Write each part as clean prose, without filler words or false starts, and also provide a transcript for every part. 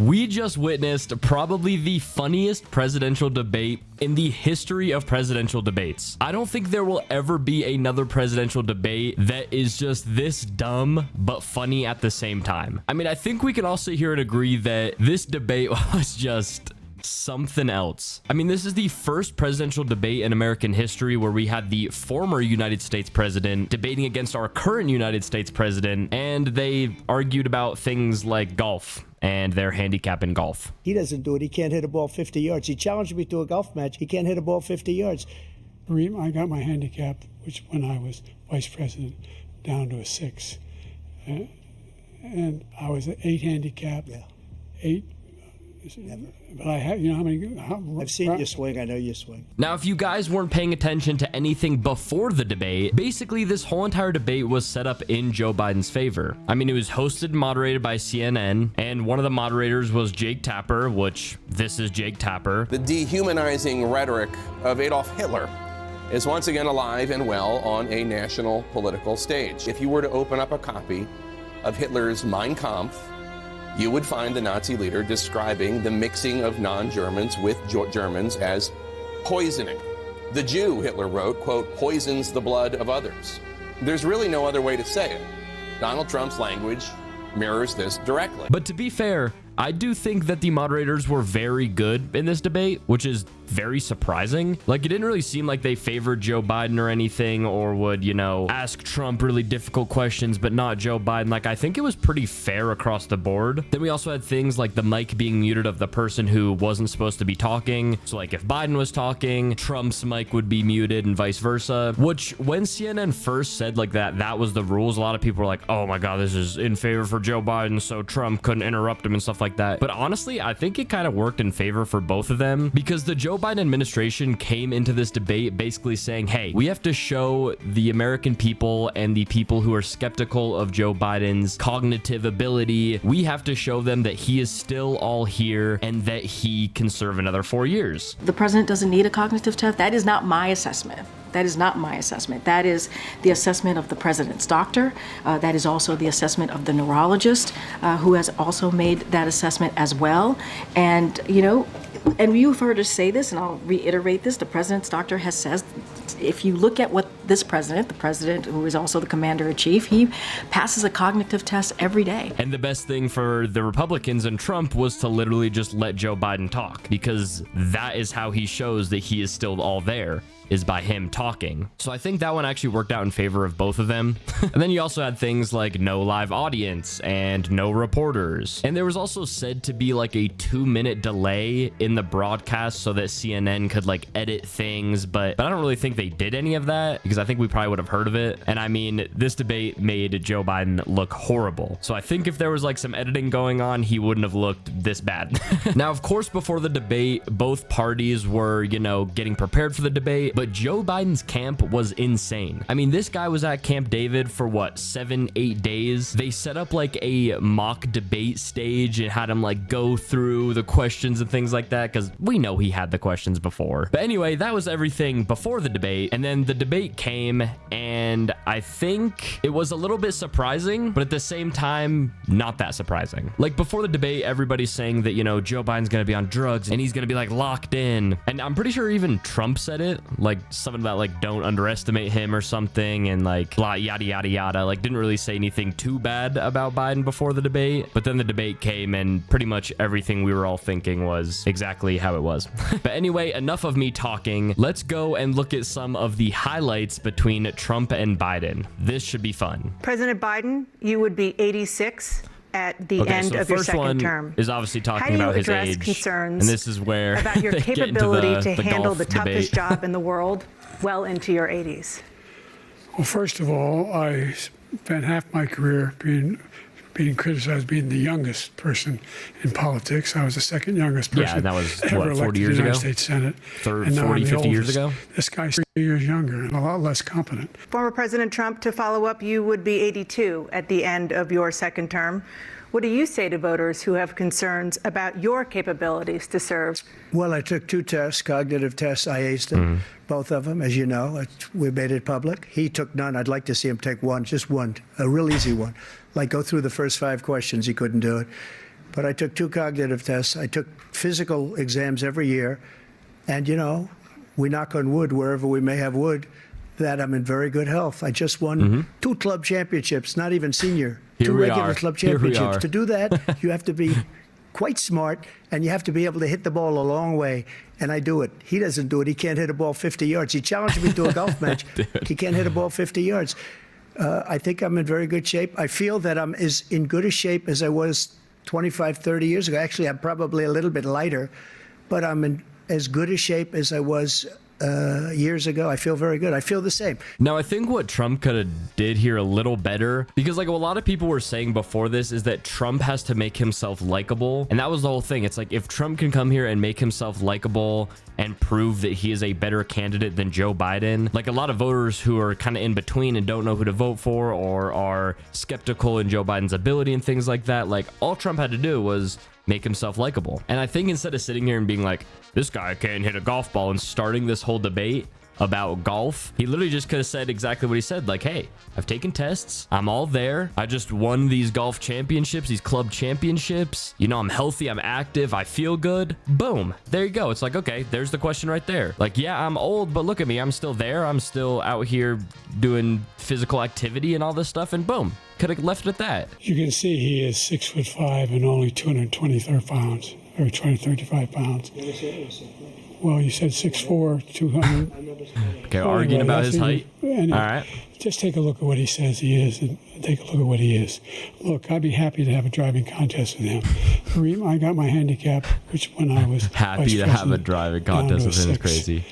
We just witnessed probably the funniest presidential debate in the history of presidential debates. I don't think there will ever be another presidential debate that is just this dumb but funny at the same time. I mean, I think we can all sit here and agree that this debate was just something else. I mean, this is the first presidential debate in American history where we had the former United States president debating against our current United States president, and they argued about things like golf and their handicap in golf. He doesn't do it. He can't hit a ball 50 yards. He challenged me to a golf match. He can't hit a ball 50 yards. I got my handicap, which when I was vice president, down to a 6. And I was an 8 handicap. Yeah. 8. But I have, you know, I've seen you swing. I know you swing. Now, if you guys weren't paying attention to anything before the debate, basically this whole entire debate was set up in Joe Biden's favor. I mean, it was hosted and moderated by CNN, and one of the moderators was Jake Tapper, which this is Jake Tapper. The dehumanizing rhetoric of Adolf Hitler is once again alive and well on a national political stage. If you were to open up a copy of Hitler's Mein Kampf, you would find the Nazi leader describing the mixing of non-Germans with Germans as poisoning. The Jew, Hitler wrote, quote, poisons the blood of others. There's really no other way to say it. Donald Trump's language mirrors this directly. But to be fair, I do think that the moderators were very good in this debate, which is very surprising. Like, it didn't really seem like they favored Joe Biden or anything, or would, you know, ask Trump really difficult questions, but not Joe Biden. Like, I think it was pretty fair across the board. Then we also had things like the mic being muted of the person who wasn't supposed to be talking. So, like, if Biden was talking, Trump's mic would be muted and vice versa, which when CNN first said like that was the rules, a lot of people were like, oh my God, this is in favor for Joe Biden, so Trump couldn't interrupt him and stuff like that. But honestly, I think it kind of worked in favor for both of them, because the Joe Biden administration came into this debate basically saying, hey, we have to show the American people and the people who are skeptical of Joe Biden's cognitive ability, we have to show them that he is still all here and that he can serve another 4 years. The president doesn't need a cognitive test. That is not my assessment. That is not my assessment. That is the assessment of the president's doctor. That is also the assessment of the neurologist, who has also made that assessment as well. And, you know, and you've heard us say this, and I'll reiterate this, the president's doctor has said, if you look at what this president, the president who is also the commander-in-chief, he passes a cognitive test every day. And the best thing for the Republicans and Trump was to literally just let Joe Biden talk, because that is how he shows that he is still all there, is by him talking. So I think that one actually worked out in favor of both of them. And then you also had things like no live audience and no reporters. And there was also said to be like a 2-minute delay in the broadcast so that CNN could like edit things, but I don't really think they did any of that, because I think we probably would have heard of it. And I mean, this debate made Joe Biden look horrible. So I think if there was like some editing going on, he wouldn't have looked this bad. Now, of course, before the debate, both parties were, you know, getting prepared for the debate, but Joe Biden's camp was insane. I mean, this guy was at Camp David for what, 7-8 days? They set up like a mock debate stage and had him like go through the questions and things like that, because we know he had the questions before. But anyway, that was everything before the debate. And then the debate came, and I think it was a little bit surprising, but at the same time, not that surprising. Like, before the debate, everybody's saying that, you know, Joe Biden's gonna be on drugs and he's gonna be like locked in. And I'm pretty sure even Trump said it, like something about like don't underestimate him or something, and like blah yada yada yada. Like, didn't really say anything too bad about Biden before the debate, but then the debate came and pretty much everything we were all thinking was exactly how it was. But anyway, enough of me talking. Let's go and look at some of the highlights between Trump and Biden. This should be fun. President Biden, you would be 86 at the end of your second term. Is obviously talking about his age, concerns and this is where about your capability to handle the toughest debate. job in the world well into your 80s. Well, first of all, I spent half my career being criticized being the youngest person in politics. I was the second youngest person. Yeah, that was ever what, 40 elected years to the ago? United States Senate. 40, 50 years ago? This guy's 3 years younger and a lot less competent. Former President Trump, to follow up, you would be 82 at the end of your second term. What do you say to voters who have concerns about your capabilities to serve? Well, I took 2 tests, cognitive tests. I aced them, both of them, as you know. We made it public. He took none. I'd like to see him take one, just one, a real easy one. Like go through the first 5 questions. He couldn't do it. but I took 2 cognitive tests. I took physical exams every year. And, you know, we knock on wood wherever we may have wood, that I'm in very good health. I just won 2 club championships, not even senior. Here 2 we regular are. club Here we championships. are. To do that, you have to be quite smart, and you have to be able to hit the ball a long way. And I do it. He doesn't do it. He can't hit a ball 50 yards. He challenged me to a golf match. He can't hit a ball 50 yards. I think I'm in very good shape. I feel that I'm as in good a shape as I was 25, 30 years ago. Actually, I'm probably a little bit lighter, but I'm in as good a shape as I was years ago. I feel very good. I feel the same. Now, I think what Trump could have did here a little better, because like a lot of people were saying before this, is that Trump has to make himself likable. And that was the whole thing. It's like, if Trump can come here and make himself likable and prove that he is a better candidate than Joe Biden, like a lot of voters who are kind of in between and don't know who to vote for, or are skeptical in Joe Biden's ability and things like that, like all Trump had to do was make himself likable. And I think instead of sitting here and being like, this guy can't hit a golf ball, and starting this whole debate about golf, he literally just could have said exactly what he said. Like, hey, I've taken tests. I'm all there. I just won these golf championships, these club championships. You know, I'm healthy. I'm active. I feel good. Boom. There you go. It's like, okay, there's the question right there. Like, yeah, I'm old, but look at me. I'm still there. I'm still out here doing physical activity and all this stuff. And boom, could have left it at that. You can see he is 6'5" and only 223 pounds, or 235 pounds. Well, you said 6'4", 200. Okay, arguing about his height. Anyway, All right. Just take a look at what he says he is, and take a look at what he is. Look, I'd be happy to have a driving contest with him. I got my handicap, which when I was Happy to have a driving contest with him is crazy.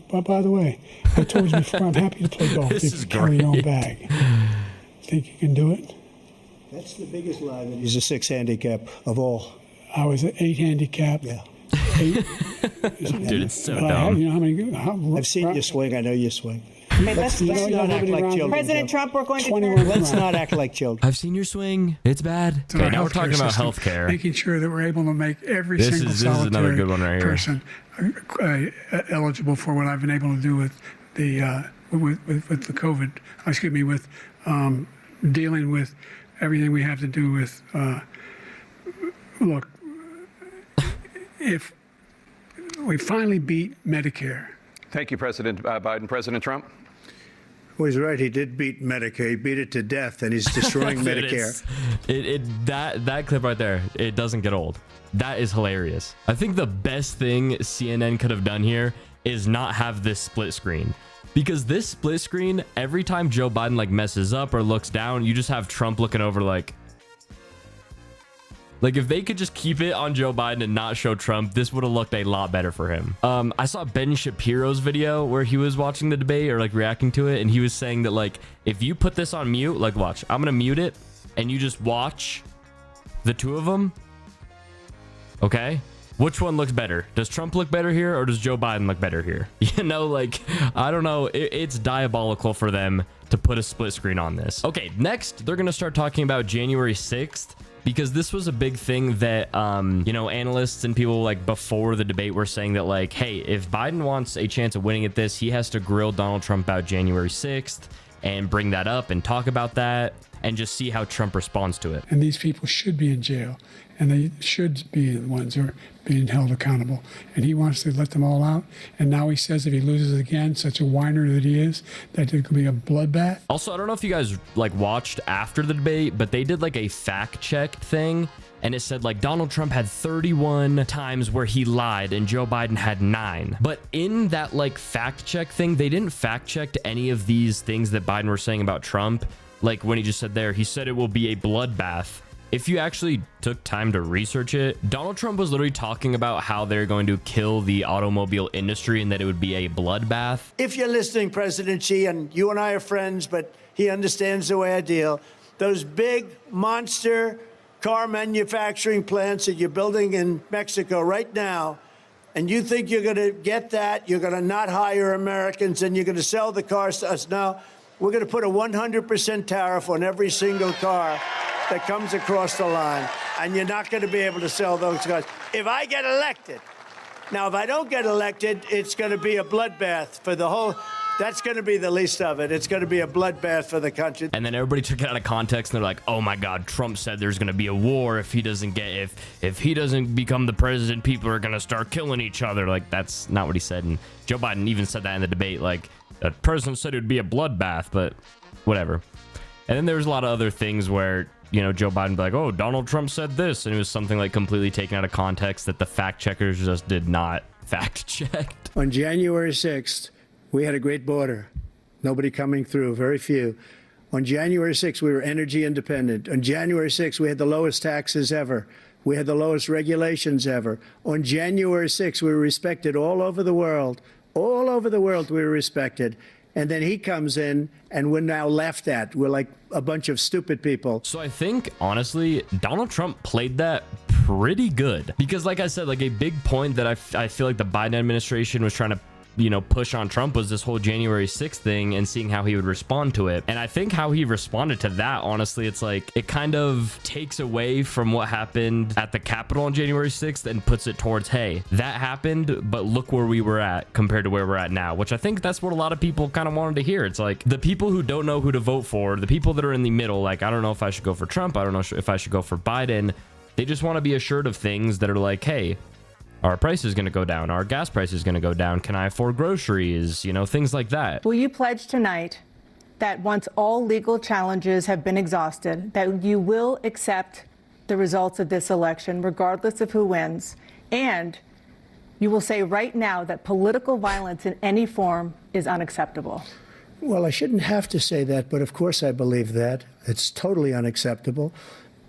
But by the way, I told you before, I'm happy to play golf. This You is can carry your own great. bag. Think you can do it? That's the biggest lie, that he's a 6 handicap of all. I was an 8 handicap. Yeah. 8. Dude, it's so But dumb. you know how many? I've seen you swing. I know you swing. Let's You know not how act many like rounds- children. President Trump, we're going to 21 turn. Let's not act like children. I've seen your swing. It's bad. to our Okay, now we're talking about system, healthcare. making sure that we're able to make every This single is another solitary good one right here. person eligible for what I've been able to do with the with the COVID. Excuse me, with dealing with everything we have to do with. Look, if we finally beat Medicare. Thank you, President Biden. President Trump? Well, he's right. He did beat Medicare. He beat it to death, and he's destroying Dude, Medicare. that clip right there, it doesn't get old. That is hilarious. I think the best thing CNN could have done here is not have this split screen. Because this split screen, every time Joe Biden like messes up or looks down, you just have Trump looking over like if they could just keep it on Joe Biden and not show Trump, this would have looked a lot better for him. I saw Ben Shapiro's video where he was watching the debate or like reacting to it, and he was saying that like, if you put this on mute, like watch, I'm gonna mute it and you just watch the two of them. Okay, which one looks better? Does Trump look better here, or does Joe Biden look better here? You know, like, I don't know. It's diabolical for them to put a split screen on this. Okay, next they're gonna start talking about January 6th. Because this was a big thing that, you know, analysts and people like before the debate were saying that like, hey, if Biden wants a chance of winning at this, he has to grill Donald Trump about January 6th and bring that up and talk about that and just see how Trump responds to it. And these people should be in jail, and they should be the ones who are being held accountable. And he wants to let them all out. And now he says if he loses again, such a whiner that he is, that there could be a bloodbath. Also, I don't know if you guys like watched after the debate, but they did like a fact check thing. And it said like Donald Trump had 31 times where he lied and Joe Biden had 9. But in that like fact check thing, they didn't fact check any of these things that Biden were saying about Trump. Like when he just said there, he said it will be a bloodbath. If you actually took time to research it, Donald Trump was literally talking about how they're going to kill the automobile industry and that it would be a bloodbath. If you're listening, President Xi, and you and I are friends, but he understands the way I deal, those big monster car manufacturing plants that you're building in Mexico right now, and you think you're going to get that, you're going to not hire Americans, and you're going to sell the cars to us. Now, we're going to put a 100% tariff on every single car that comes across the line, and you're not going to be able to sell those cars. If I get elected, now if I don't get elected, it's going to be a bloodbath for the whole. That's going to be the least of it. It's going to be a bloodbath for the country. And then everybody took it out of context and they're like, oh my God, Trump said there's going to be a war if he doesn't become the president, people are going to start killing each other. Like, that's not what he said. And Joe Biden even said that in the debate. Like, the president said it would be a bloodbath, but whatever. And then there was a lot of other things where, you know, Joe Biden would be like, oh, Donald Trump said this. And it was something like completely taken out of context that the fact checkers just did not fact check. On January 6th, we had a great border. Nobody coming through, very few. On January 6th, we were energy independent. On January 6th, we had the lowest taxes ever. We had the lowest regulations ever. On January 6th, we were respected all over the world. All over the world, we were respected. And then he comes in and we're now laughed at. We're like a bunch of stupid people. So I think, honestly, Donald Trump played that pretty good. Because like I said, like a big point that I feel like the Biden administration was trying to, you know, push on Trump was this whole January 6th thing and seeing how he would respond to it. And I think how he responded to that, honestly, it's like it kind of takes away from what happened at the Capitol on January 6th and puts it towards, hey, that happened, but look where we were at compared to where we're at now, which I think that's what a lot of people kind of wanted to hear. It's like the people who don't know who to vote for, the people that are in the middle, like, I don't know if I should go for Trump, I don't know if I should go for Biden. They just want to be assured of things that are like, hey, our price is going to go down. Our gas price is going to go down. Can I afford groceries? You know, things like that. Will you pledge tonight that once all legal challenges have been exhausted, that you will accept the results of this election, regardless of who wins, and you will say right now that political violence in any form is unacceptable? Well, I shouldn't have to say that, but of course I believe that. It's totally unacceptable.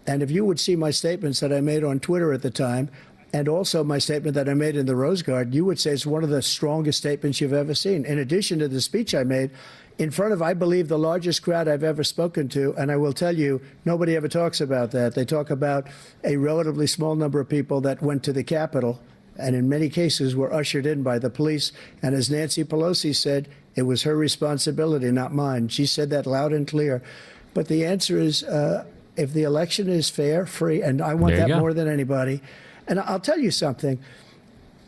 And if you would see my statements that I made on Twitter at the time, and also my statement that I made in the Rose Garden, you would say it's one of the strongest statements you've ever seen. In addition to the speech I made in front of, I believe, the largest crowd I've ever spoken to. And I will tell you, nobody ever talks about that. They talk about a relatively small number of people that went to the Capitol and in many cases were ushered in by the police. And as Nancy Pelosi said, it was her responsibility, not mine. She said that loud and clear. But the answer is, if the election is fair, free, and I want that more than anybody. And I'll tell you something.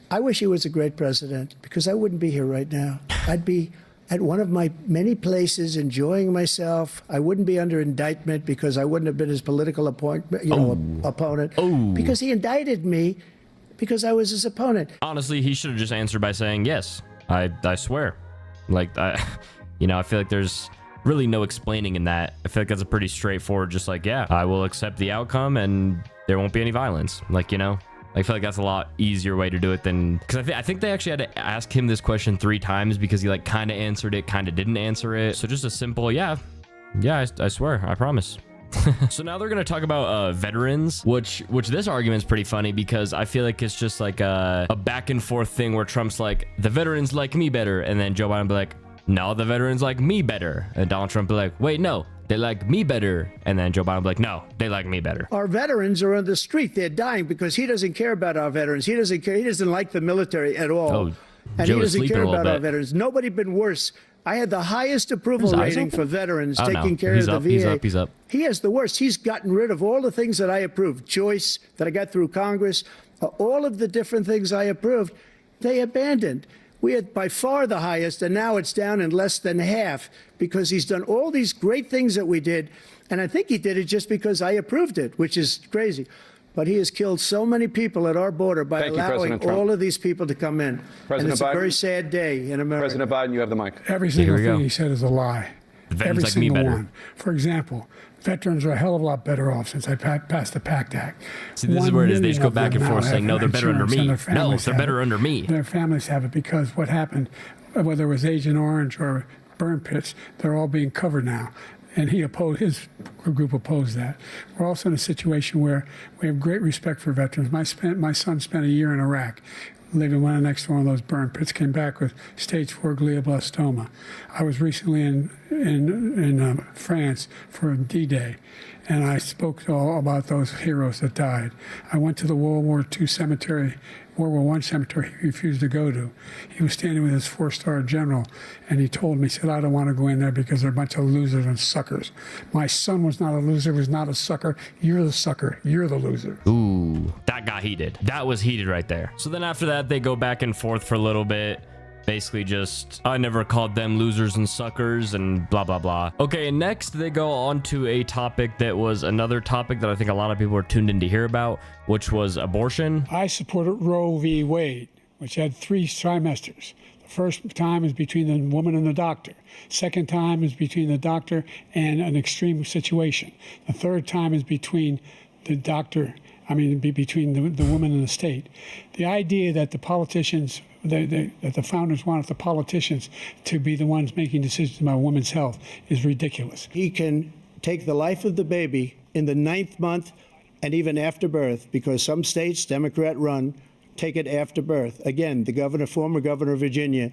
I wish he was a great president because I wouldn't be here right now. I'd be at one of my many places enjoying myself. I wouldn't be under indictment because I wouldn't have been his political opponent. Because he indicted me because I was his opponent. Honestly, he should have just answered by saying, yes, I swear. Like, I feel like there's really no explaining in that. I feel like that's a pretty straightforward, just like, yeah, I will accept the outcome and there won't be any violence. Like, you know, I feel like that's a lot easier way to do it than, because I think they actually had to ask him this question 3 times because he like kind of answered it, kind of didn't answer it. So just a simple, yeah, I swear, I promise. So now they're going to talk about veterans, which this argument's pretty funny because I feel like it's just like a back and forth thing where Trump's like, the veterans like me better. And then Joe Biden will be like, no, the veterans like me better. And Donald Trump will be like, wait, no, they like me better. And then Joe Biden will be like, no, they like me better. Our veterans are on the street. They're dying because he doesn't care about our veterans. He doesn't care. He doesn't like the military at all. Oh, and Joe he doesn't care about bit. our veterans. Nobody been worse. I had the highest approval rating for veterans taking care of the VA. He's up. He has the worst. He's gotten rid of all the things that I approved. Choice that I got through Congress, all of the different things I approved, they abandoned. We had by far the highest, and now it's down in less than half because he's done all these great things that we did. And I think he did it just because I approved it, which is crazy. But he has killed so many people at our border by allowing all of these people to come in. And it's a very sad day in America. President Biden, you have the mic. Every single thing he said is a lie. Every like single one. For example, veterans are a hell of a lot better off since I passed the PACT Act. See, this is where it is. They just go back and forth saying, no, they're better under me. No, they're better under me. Their families have it because what happened, whether it was Agent Orange or burn pits, they're all being covered now. And his group opposed that. We're also in a situation where we have great respect for veterans. My son spent a year in Iraq, living next to one of those burn pits, came back with stage 4 glioblastoma. I was recently in France for D-Day, and I spoke all about those heroes that died. I went to the World War I cemetery he refused to go to. He was standing with his 4-star general, and he told me, he said, I don't want to go in there because they're a bunch of losers and suckers. My son was not a loser, was not a sucker. You're the sucker. You're the loser. Ooh, that got heated. That was heated right there. So then after that, they go back and forth for a little bit. basically just, I never called them losers and suckers and blah, blah, blah. Okay, next they go on to a topic that was another topic that I think a lot of people were tuned in to hear about, which was abortion. I supported Roe v. Wade, which had 3 trimesters. The first time is between the woman and the doctor. Second time is between the doctor and an extreme situation. The third time is between the doctor, between the woman and the state. The idea that the politicians, that the founders wanted the politicians to be the ones making decisions about women's health is ridiculous. He can take the life of the baby in the 9th month and even after birth, because some states, Democrat run, take it after birth. Again, the former governor of Virginia,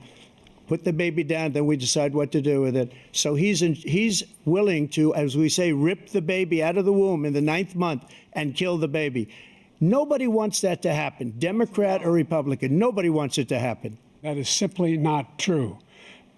put the baby down, then we decide what to do with it. So he's willing to, as we say, rip the baby out of the womb in the 9th month and kill the baby. Nobody wants that to happen, Democrat or Republican. Nobody wants it to happen. That is simply not true.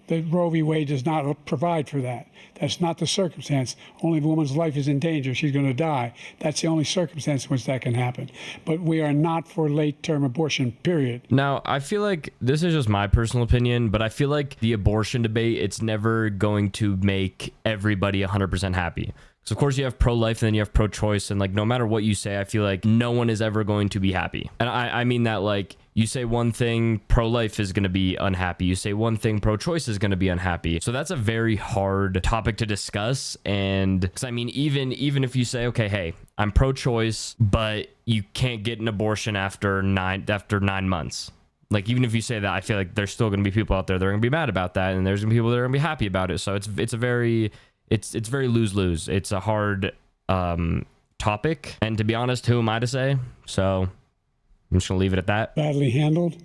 The Roe v. Wade does not provide for that. That's not the circumstance. Only if a woman's life is in danger, she's going to die. That's the only circumstance in which that can happen. But we are not for late-term abortion, period. Now, I feel like this is just my personal opinion, but I feel like the abortion debate, it's never going to make everybody 100% happy. So of course you have pro-life and then you have pro-choice, and like no matter what you say, I feel like no one is ever going to be happy. And I mean that, like, you say one thing, pro-life is going to be unhappy. You say one thing, pro-choice is going to be unhappy. So that's a very hard topic to discuss. And 'cause I mean, even if you say, okay, hey, I'm pro-choice, but you can't get an abortion after 9 months. Like, even if you say that, I feel like there's still going to be people out there that are going to be mad about that, and there's going to be people that are going to be happy about it. So it's very lose-lose. It's a hard topic, and to be honest, who am I to say? So I'm just gonna leave it at that. Badly handled.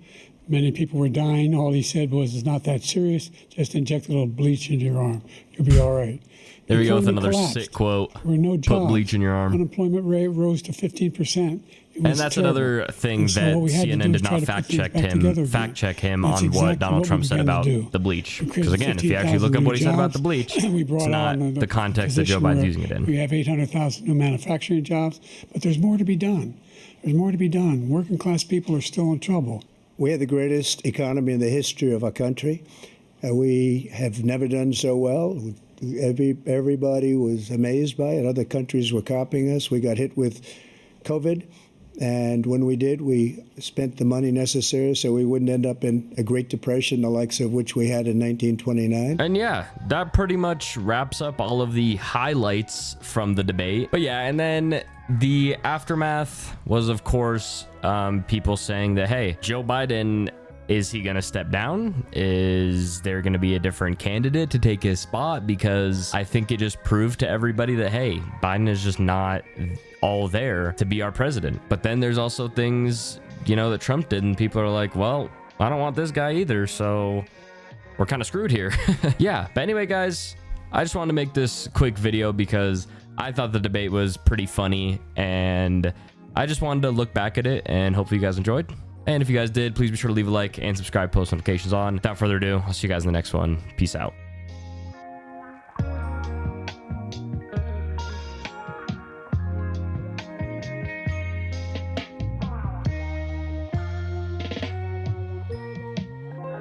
Many people were dying. All he said was, it's not that serious. Just inject a little bleach into your arm. You'll be all right. There we go with another sick quote. There were no jobs. Put bleach in your arm. Unemployment rate rose to 15%. And that's terrible. Another thing that CNN did not fact check him on what Donald Trump said about the bleach. Because again, if you actually look up what he said about the bleach, it's not the context that Joe Biden's using it in. We have 800,000 new manufacturing jobs, but there's more to be done. There's more to be done. Working class people are still in trouble. We have the greatest economy in the history of our country. We have never done so well. Everybody was amazed by it. Other countries were copying us. We got hit with COVID. And when we did, we spent the money necessary so we wouldn't end up in a Great Depression, the likes of which we had in 1929. And yeah, that pretty much wraps up all of the highlights from the debate. But yeah, and then the aftermath was, of course, people saying that, hey, Joe Biden, is he going to step down? Is there going to be a different candidate to take his spot? Because I think it just proved to everybody that, hey, Biden is just not all there to be our president. But then there's also things, you know, that Trump did, and people are like, well, I don't want this guy either, so we're kind of screwed here. Yeah, but anyway, guys, I just wanted to make this quick video because I thought the debate was pretty funny, and I just wanted to look back at it, and hopefully you guys enjoyed. And if you guys did, please be sure to leave a like and subscribe, post notifications on. Without further ado, I'll see you guys in the next one. Peace out.